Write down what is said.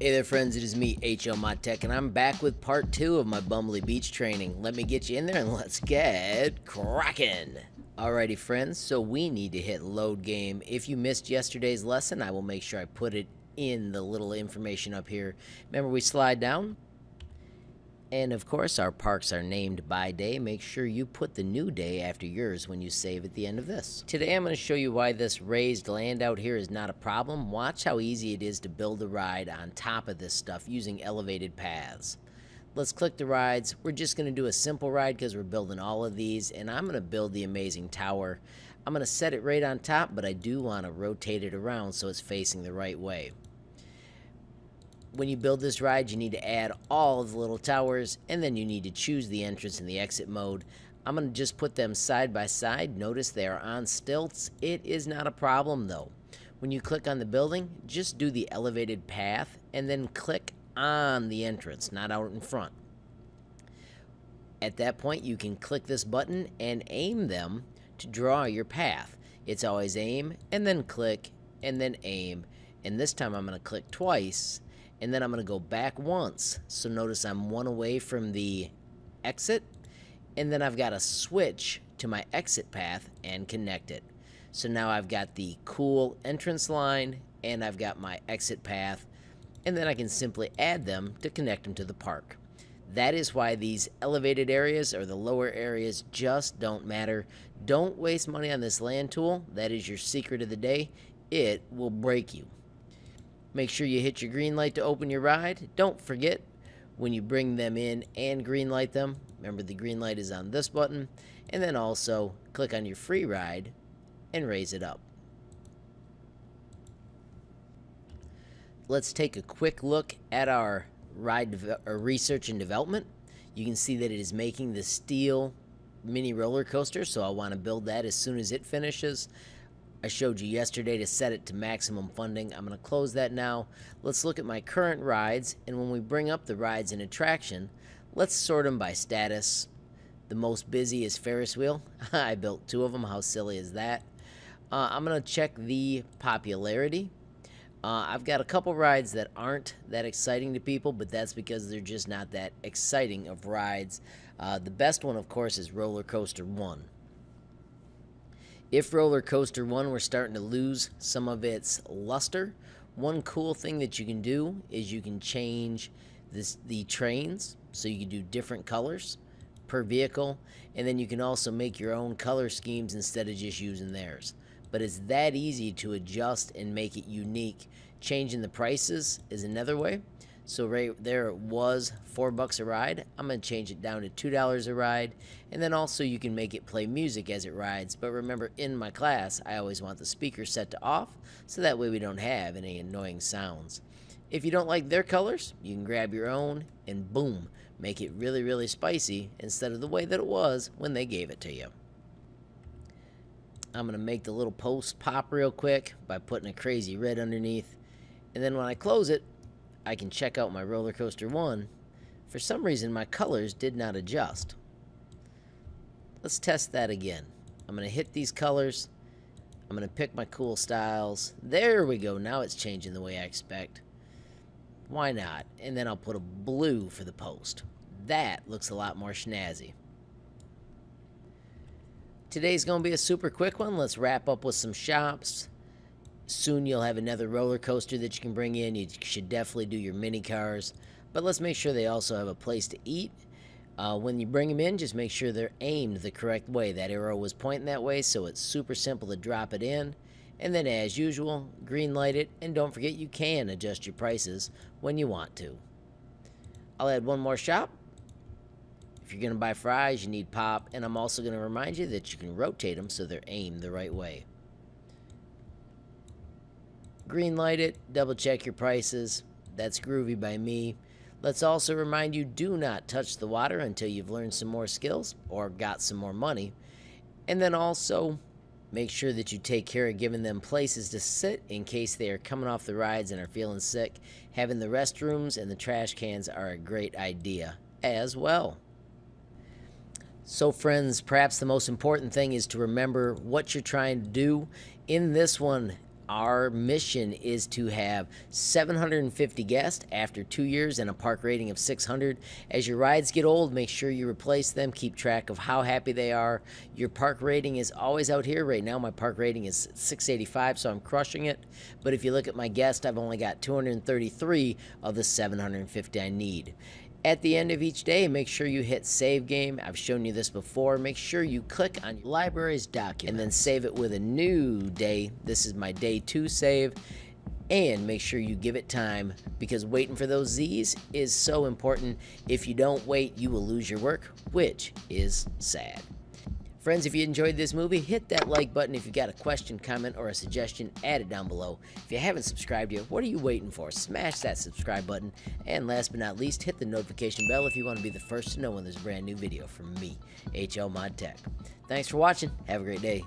Hey there friends, it is me, HLModTech, and I'm back with part 2 of my Bumbly Beach training. Let me get you in there and let's get crackin'! Alrighty friends, so we need to hit load game. If you missed yesterday's lesson, I will make sure I put it in the little information up here. Remember, we slide down, and of course our parks are named by day. Make sure you put the new day after yours when you save at the end of this. Today I'm going to show you why this raised land out here is not a problem. Watch how easy it is to build a ride on top of this stuff using elevated paths. Let's click the rides. We're just going to do a simple ride because we're building all of these, and I'm going to build the amazing tower. I'm going to set it right on top, but I do want to rotate it around so it's facing the right way. When you build this ride, you need to add all of the little towers, and then you need to choose the entrance and the exit mode. I'm going to just put them side by side. Notice they are on stilts. It is not a problem though. When you click on the building, just do the elevated path and then click on the entrance, not out in front. At that point, you can click this button and aim them to draw your path. It's always aim and then click and then aim, and this time I'm going to click twice. And then I'm going to go back once. So notice I'm one away from the exit. And then I've got to switch to my exit path and connect it. So now I've got the cool entrance line and I've got my exit path. And then I can simply add them to connect them to the park. That is why these elevated areas or the lower areas just don't matter. Don't waste money on this land tool. That is your secret of the day. It will break you. Make sure you hit your green light to open your ride. Don't forget when you bring them in and green light them. Remember, the green light is on this button. And then also click on your free ride and raise it up. Let's take a quick look at our ride research and development. You can see that it is making the steel mini roller coaster, so I want to build that as soon as it finishes. I showed you yesterday to set it to maximum funding. I'm going to close that now. Let's look at my current rides, and when we bring up the rides in attraction, let's sort them by status. The most busy is Ferris wheel. I built 2 of them. How silly is that? I'm going to check the popularity. I've got a couple rides that aren't that exciting to people, but that's because they're just not that exciting of rides. The best one, of course, is RollerCoaster 1. If RollerCoaster 1 were starting to lose some of its luster, one cool thing that you can do is you can change the trains, so you can do different colors per vehicle, and then you can also make your own color schemes instead of just using theirs. But it's that easy to adjust and make it unique. Changing the prices is another way. So right there it was $4 a ride. I'm going to change it down to $2 a ride. And then also you can make it play music as it rides. But remember, in my class, I always want the speaker set to off, so that way we don't have any annoying sounds. If you don't like their colors, you can grab your own and boom, make it really, really spicy instead of the way that it was when they gave it to you. I'm going to make the little post pop real quick by putting a crazy red underneath. And then when I close it, I can check out my RollerCoaster 1. For some reason, my colors did not adjust. Let's test that again. I'm going to hit these colors. I'm going to pick my cool styles. There we go. Now it's changing the way I expect. Why not? And then I'll put a blue for the post. That looks a lot more snazzy. Today's going to be a super quick one. Let's wrap up with some shops. Soon you'll have another roller coaster that you can bring in. You should definitely do your mini cars, but let's make sure they also have a place to eat. When you bring them in, just make sure they're aimed the correct way. That arrow was pointing that way, so it's super simple to drop it in. And then as usual, green light it, and don't forget you can adjust your prices when you want to. I'll add one more shop. If you're going to buy fries, you need pop, and I'm also going to remind you that you can rotate them so they're aimed the right way. Green light it, double check your prices. That's groovy by me. Let's also remind you, do not touch the water until you've learned some more skills or got some more money. And then also make sure that you take care of giving them places to sit in case they are coming off the rides and are feeling sick. Having the restrooms and the trash cans are a great idea as well. So friends, perhaps the most important thing is to remember what you're trying to do. In this one, Our mission is to have 750 guests after 2 years and a park rating of 600. As your rides get old, make sure you replace them. Keep track of how happy they are. Your park rating is always out here. Right now, my park rating is 685, so I'm crushing it. But if you look at my guest, I've only got 233 of the 750 I need. At the end of each day, make sure you hit save game. I've shown you this before. Make sure you click on your library's document and then save it with a new day. This is my day 2 save. And make sure you give it time, because waiting for those Z's is so important. If you don't wait, you will lose your work, which is sad. Friends, if you enjoyed this movie, hit that like button. If you've got a question, comment, or a suggestion, add it down below. If you haven't subscribed yet, what are you waiting for? Smash that subscribe button. And last but not least, hit the notification bell if you want to be the first to know when there's a brand new video from me, HLModTech. Thanks for watching. Have a great day.